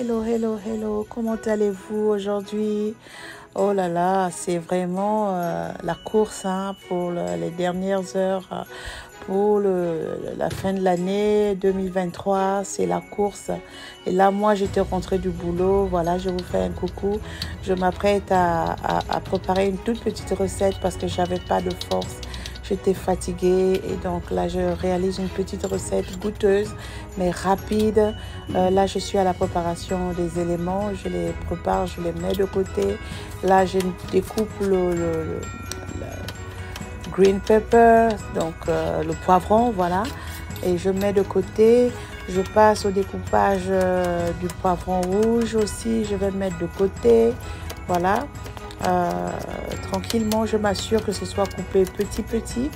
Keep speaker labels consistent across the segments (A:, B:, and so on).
A: hello, comment allez-vous aujourd'hui? Oh là là, c'est vraiment la course hein, pour les dernières heures, pour la fin de l'année 2023, c'est la course. Et là, moi, j'étais rentrée du boulot, voilà, je vous fais un coucou. Je m'apprête à préparer une toute petite recette parce que j'avais pas de force. J'étais fatiguée et donc là, je réalise une petite recette goûteuse, mais rapide. Là, je suis à la préparation des éléments. Je les prépare, je les mets de côté. Là, je découpe le green pepper, donc le poivron, voilà. Et je mets de côté. Je passe au découpage du poivron rouge aussi. Je vais mettre de côté, voilà. Tranquillement, je m'assure que ce soit coupé petit,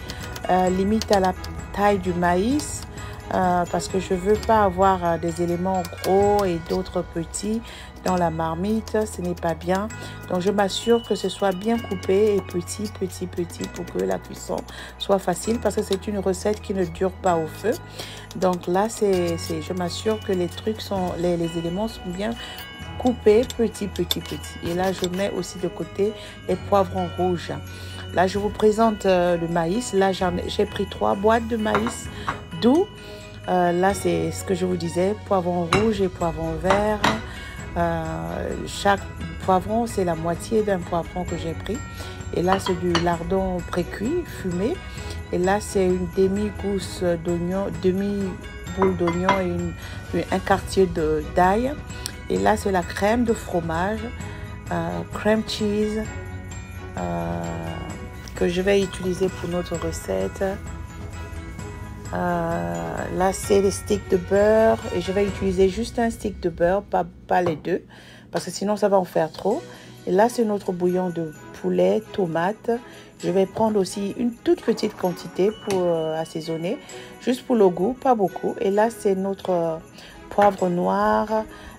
A: limite à la taille du maïs, parce que je veux pas avoir des éléments gros et d'autres petits dans la marmite, ce n'est pas bien. Donc je m'assure que ce soit bien coupé et petit pour que la cuisson soit facile, parce que c'est une recette qui ne dure pas au feu. Donc là, je m'assure que les éléments sont bien coupé petit. Et là, je mets aussi de côté les poivrons rouges. Là, je vous présente le maïs. Là, j'ai pris 3 boîtes de maïs doux. Là, c'est ce que je vous disais, poivron rouge et poivron vert. Chaque poivron, c'est la moitié d'un poivron que j'ai pris. Et là, c'est du lardon précuit, fumé. Et là, c'est une demi-gousse d'oignon, demi-boule d'oignon et un quartier d'ail. Et là, c'est la crème de fromage, crème cheese, que je vais utiliser pour notre recette. Là, c'est les sticks de beurre. Et je vais utiliser juste un stick de beurre, pas les deux, parce que sinon, ça va en faire trop. Et là, c'est notre bouillon de poulet, tomate. Je vais prendre aussi une toute petite quantité pour assaisonner, juste pour le goût, pas beaucoup. Et là, c'est notre poivre noir.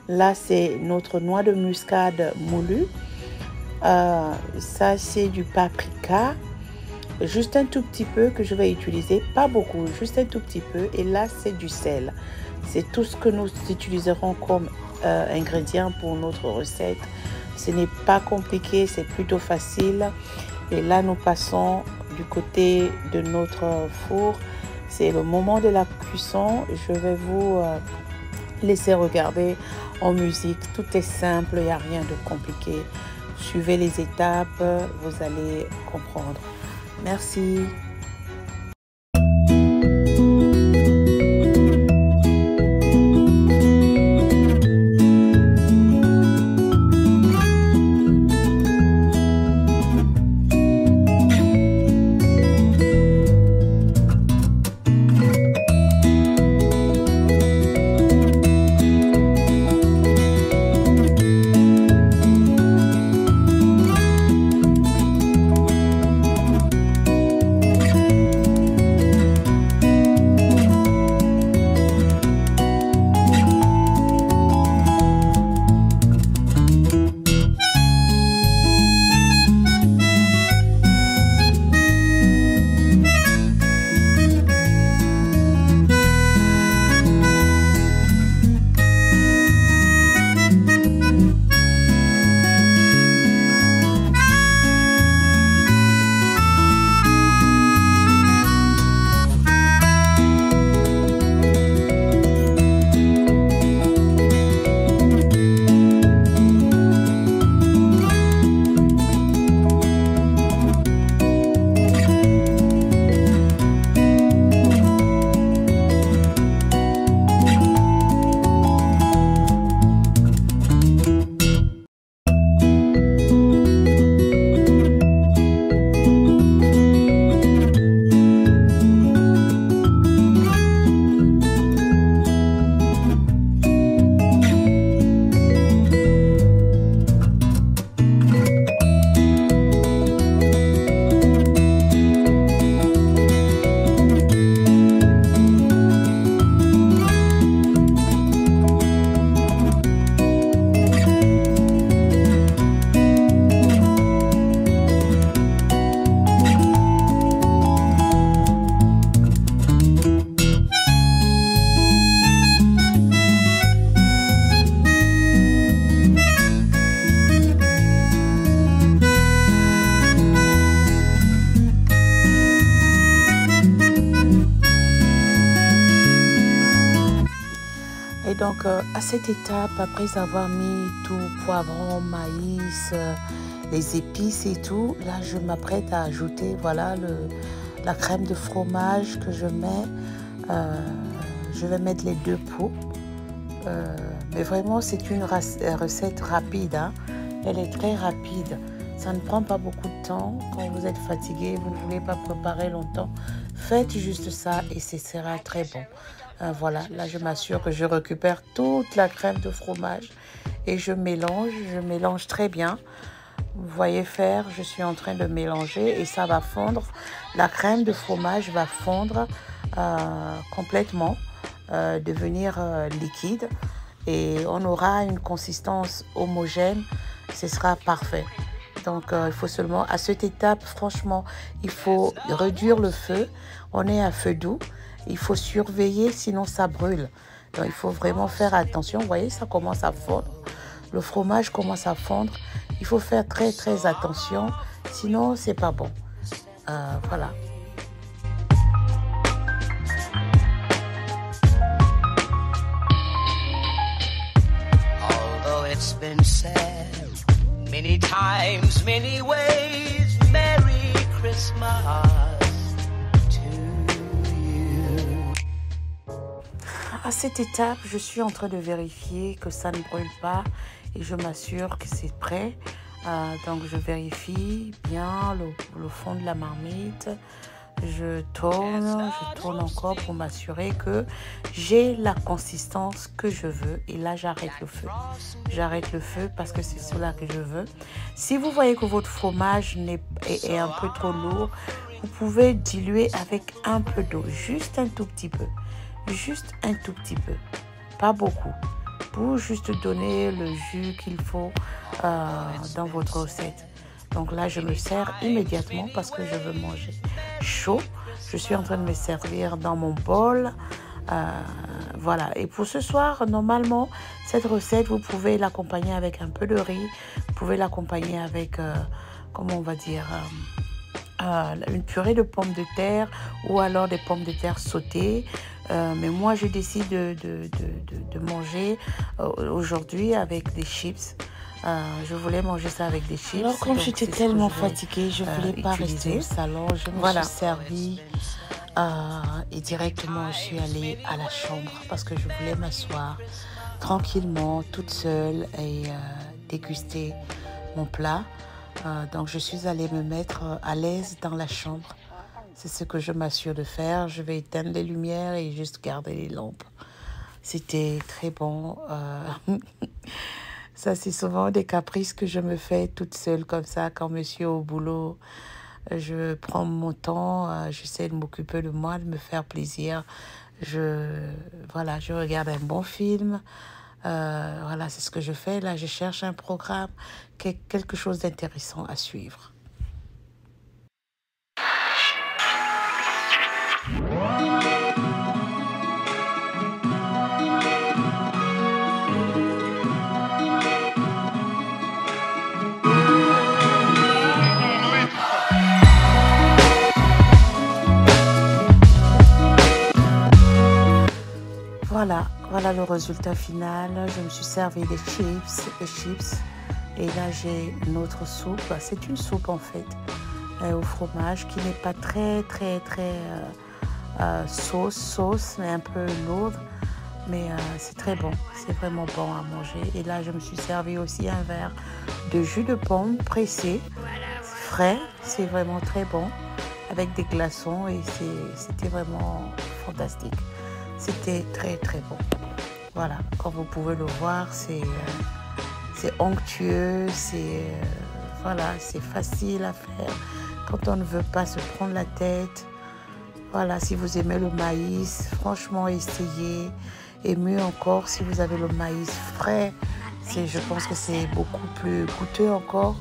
A: Là, c'est notre noix de muscade moulue. Ça, c'est du paprika. Juste un tout petit peu que je vais utiliser. Pas beaucoup, juste un tout petit peu. Et là, c'est du sel. C'est tout ce que nous utiliserons comme ingrédient pour notre recette. Ce n'est pas compliqué, c'est plutôt facile. Et là, nous passons du côté de notre four. C'est le moment de la cuisson. Je vais vous laisser regarder en musique. Tout est simple, il n'y a rien de compliqué. Suivez les étapes, vous allez comprendre. Merci. Donc, à cette étape, après avoir mis tout, poivron, maïs, les épices et tout, là, je m'apprête à ajouter, voilà, la crème de fromage que je mets. Je vais mettre les 2 pots. Mais vraiment, c'est une recette rapide, hein. Elle est très rapide. Ça ne prend pas beaucoup de temps. Quand vous êtes fatigué, vous ne voulez pas préparer longtemps, faites juste ça et ce sera très bon. Voilà, là je m'assure que je récupère toute la crème de fromage et je mélange très bien. Vous voyez faire, je suis en train de mélanger et ça va fondre. La crème de fromage va fondre complètement, devenir liquide et on aura une consistance homogène. Ce sera parfait. Donc, il faut seulement, à cette étape, franchement, il faut réduire le feu. On est à feu doux. Il faut surveiller, sinon ça brûle. Donc, il faut vraiment faire attention. Vous voyez, ça commence à fondre. Le fromage commence à fondre. Il faut faire très, très attention. Sinon, c'est pas bon. Voilà.
B: Although it's been said many times, many ways, Merry Christmas to you.
A: À cette étape, je suis en train de vérifier que ça ne brûle pas et je m'assure que c'est prêt. Donc, je vérifie bien le fond de la marmite. Je tourne encore pour m'assurer que j'ai la consistance que je veux. Et là, j'arrête le feu. J'arrête le feu parce que c'est cela que je veux. Si vous voyez que votre fromage est un peu trop lourd, vous pouvez diluer avec un peu d'eau. Juste un tout petit peu. Juste un tout petit peu. Pas beaucoup. Pour juste donner le jus qu'il faut dans votre recette. Donc là, je me sers immédiatement parce que je veux manger chaud. Je suis en train de me servir dans mon bol. Voilà. Et pour ce soir, normalement, cette recette, vous pouvez l'accompagner avec un peu de riz. Vous pouvez l'accompagner avec, comment on va dire, une purée de pommes de terre ou alors des pommes de terre sautées. Mais moi, je décide de manger aujourd'hui avec des chips. Je voulais manger ça avec des chips. Alors, comme j'étais tellement fatiguée, je ne voulais pas rester au salon. Je me suis servie et directement, je suis allée à la chambre parce que je voulais m'asseoir tranquillement, toute seule et déguster mon plat. Donc, je suis allée me mettre à l'aise dans la chambre. C'est ce que je m'assure de faire. Je vais éteindre les lumières et juste garder les lampes. C'était très bon. Ça, c'est souvent des caprices que je me fais toute seule comme ça. Quand je suis au boulot, je prends mon temps, j'essaie de m'occuper de moi, de me faire plaisir. Voilà, je regarde un bon film. Voilà, c'est ce que je fais. Là, je cherche un programme, quelque chose d'intéressant à suivre. Voilà le résultat final. Je me suis servi des chips. Et là, j'ai une autre soupe. C'est une soupe en fait au fromage qui n'est pas très sauce, mais un peu lourde. Mais c'est très bon. C'est vraiment bon à manger. Et là, je me suis servi aussi un verre de jus de pomme pressé, frais. C'est vraiment très bon avec des glaçons et c'était vraiment fantastique. C'était très bon. Voilà, comme vous pouvez le voir, c'est onctueux, voilà, c'est facile à faire quand on ne veut pas se prendre la tête. Voilà, si vous aimez le maïs, franchement, essayez. Et mieux encore, si vous avez le maïs frais, je pense que c'est beaucoup plus goûteux encore.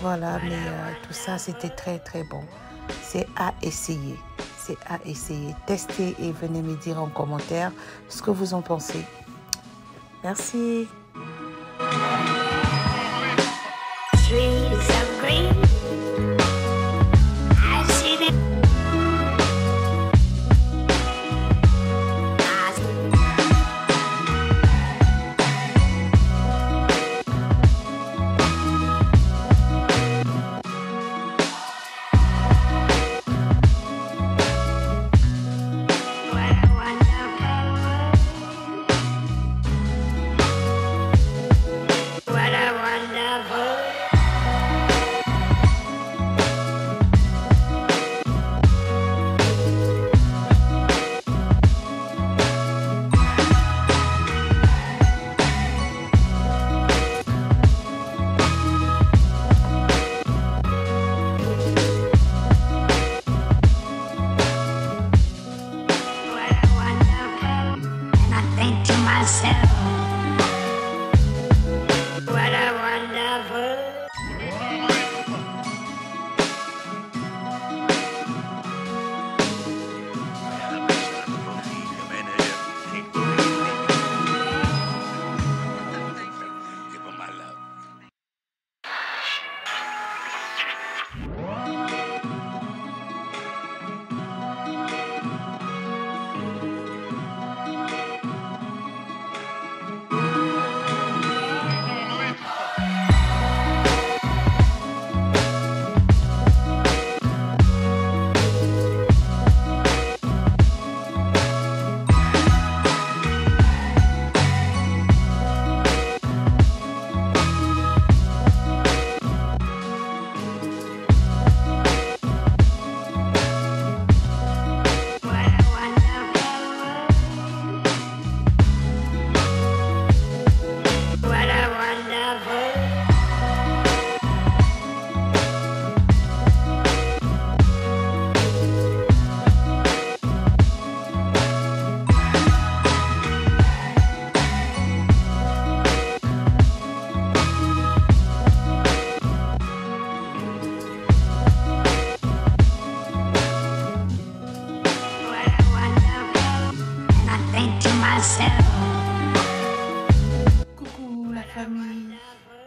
A: Voilà, mais tout ça, c'était très bon. C'est à essayer. C'est à essayer. Testez et venez me dire en commentaire ce que vous en pensez. Merci.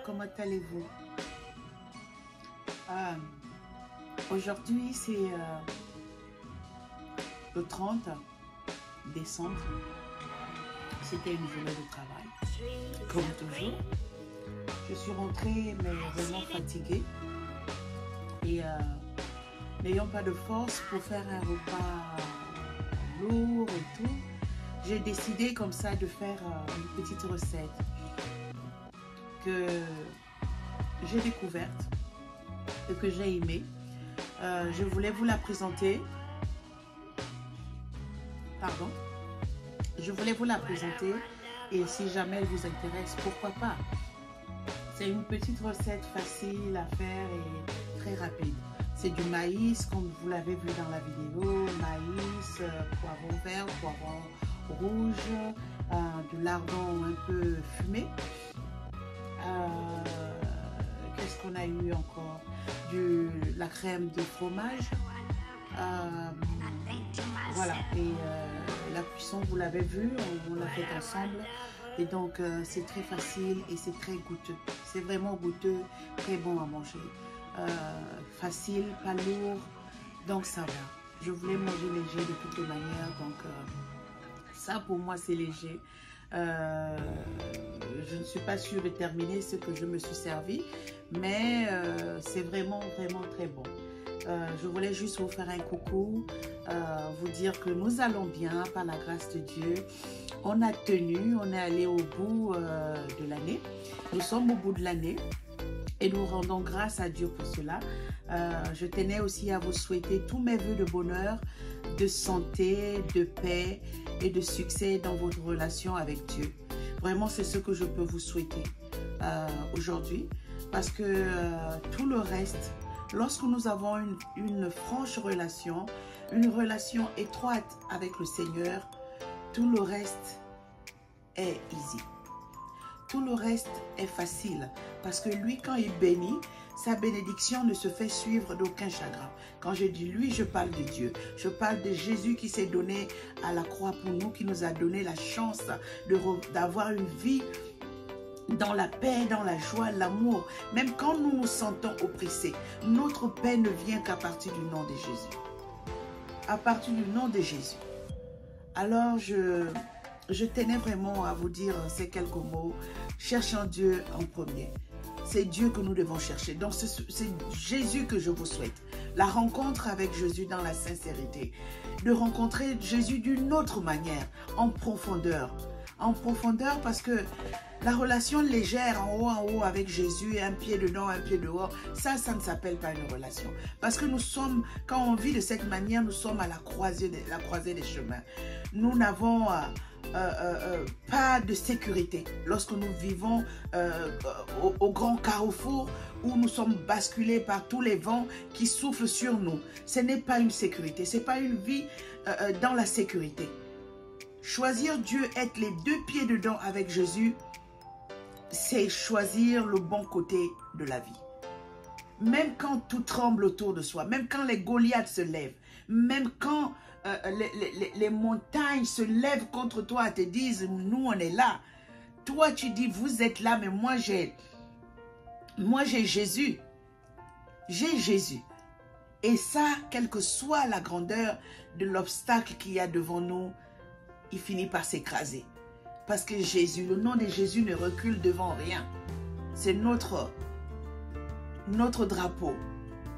A: comment allez-vous? Aujourd'hui, c'est le 30 décembre. C'était une journée de travail, comme toujours. Je suis rentrée, mais vraiment fatiguée. Et n'ayant pas de force pour faire un repas lourd et tout, j'ai décidé comme ça de faire une petite recette que j'ai découverte et que j'ai aimée. Je voulais vous la présenter. Pardon. Je voulais vous la présenter et si jamais elle vous intéresse, pourquoi pas. C'est une petite recette facile à faire et très rapide. C'est du maïs, comme vous l'avez vu dans la vidéo, maïs, poivron vert, poivron rouge, du lardon un peu fumé. Qu'est-ce qu'on a eu encore? La crème de fromage. Voilà, et la cuisson, vous l'avez vu, on l'a fait ensemble. Et donc, c'est très facile et c'est très goûteux. C'est vraiment goûteux, très bon à manger. Facile, pas lourd, donc ça va. Je voulais manger léger de toutes les manières, donc ça pour moi c'est léger. Je ne suis pas sûre de terminer ce que je me suis servi, mais c'est vraiment très bon. Je voulais juste vous faire un coucou, vous dire que nous allons bien par la grâce de Dieu. On a tenu, on est allé au bout de l'année. Nous sommes au bout de l'année et nous rendons grâce à Dieu pour cela. Je tenais aussi à vous souhaiter tous mes vœux de bonheur, de santé, de paix et de succès dans votre relation avec Dieu. Vraiment, c'est ce que je peux vous souhaiter aujourd'hui parce que tout le reste, lorsque nous avons une franche relation, une relation étroite avec le Seigneur, tout le reste est easy. Tout le reste est facile parce que lui, quand il bénit, sa bénédiction ne se fait suivre d'aucun chagrin. Quand je dis lui, je parle de Dieu. Je parle de Jésus qui s'est donné à la croix pour nous, qui nous a donné la chance d'avoir une vie dans la paix, dans la joie, l'amour. Même quand nous nous sentons oppressés, notre paix ne vient qu'à partir du nom de Jésus. À partir du nom de Jésus. Alors, je tenais vraiment à vous dire ces quelques mots. Cherchons Dieu en premier. C'est Dieu que nous devons chercher. Donc, c'est Jésus que je vous souhaite. La rencontre avec Jésus dans la sincérité. De rencontrer Jésus d'une autre manière, en profondeur. En profondeur parce que la relation légère en haut avec Jésus, un pied dedans, un pied dehors, ça ne s'appelle pas une relation. Parce que nous sommes, quand on vit de cette manière, nous sommes à la croisée des chemins. Nous n'avons pas de sécurité lorsque nous vivons au grand carrefour où nous sommes basculés par tous les vents qui soufflent sur nous. Ce n'est pas une sécurité, ce n'est pas une vie dans la sécurité. Choisir Dieu, être les deux pieds dedans avec Jésus, c'est choisir le bon côté de la vie. Même quand tout tremble autour de soi, même quand les Goliaths se lèvent, même quand les montagnes se lèvent contre toi et te disent, nous on est là. Toi tu dis, vous êtes là, mais moi j'ai Jésus. J'ai Jésus. Et ça, quelle que soit la grandeur de l'obstacle qu'il y a devant nous, il finit par s'écraser. Parce que Jésus, le nom de Jésus ne recule devant rien. C'est notre drapeau.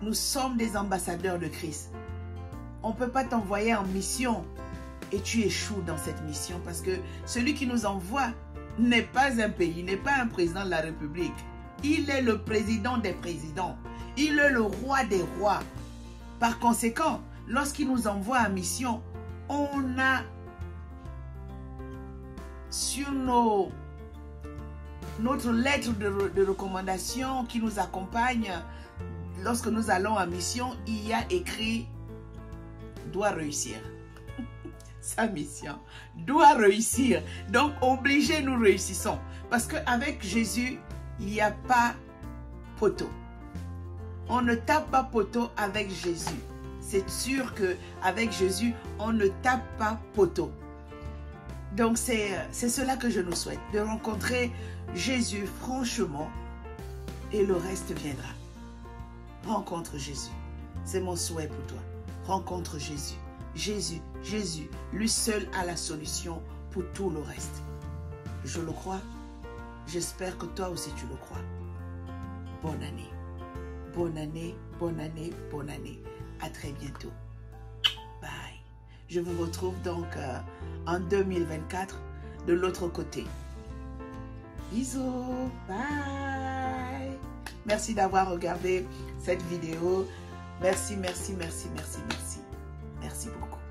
A: Nous sommes des ambassadeurs de Christ. On ne peut pas t'envoyer en mission et tu échoues dans cette mission parce que celui qui nous envoie n'est pas un pays, n'est pas un président de la République. Il est le président des présidents. Il est le roi des rois. Par conséquent, lorsqu'il nous envoie en mission, on a sur notre lettre de recommandation qui nous accompagne lorsque nous allons en mission, il y a écrit « doit réussir ». Sa mission doit réussir. Donc, obligé, nous réussissons. Parce qu'avec Jésus, il n'y a pas poteau. On ne tape pas poteau avec Jésus. C'est sûr qu'avec Jésus, on ne tape pas poteau.
C: Donc c'est cela que je nous souhaite, de rencontrer Jésus franchement et le reste viendra. Rencontre Jésus. C'est mon souhait pour toi. Rencontre Jésus. Jésus, lui seul a la solution pour tout le reste. Je le crois. J'espère que toi aussi tu le crois. Bonne année. Bonne année, bonne année, bonne année. À très bientôt. Bye. Je vous retrouve donc en 2024 de l'autre côté. Bisous. Bye. Merci d'avoir regardé cette vidéo. Merci, merci, merci, merci, merci. Merci beaucoup.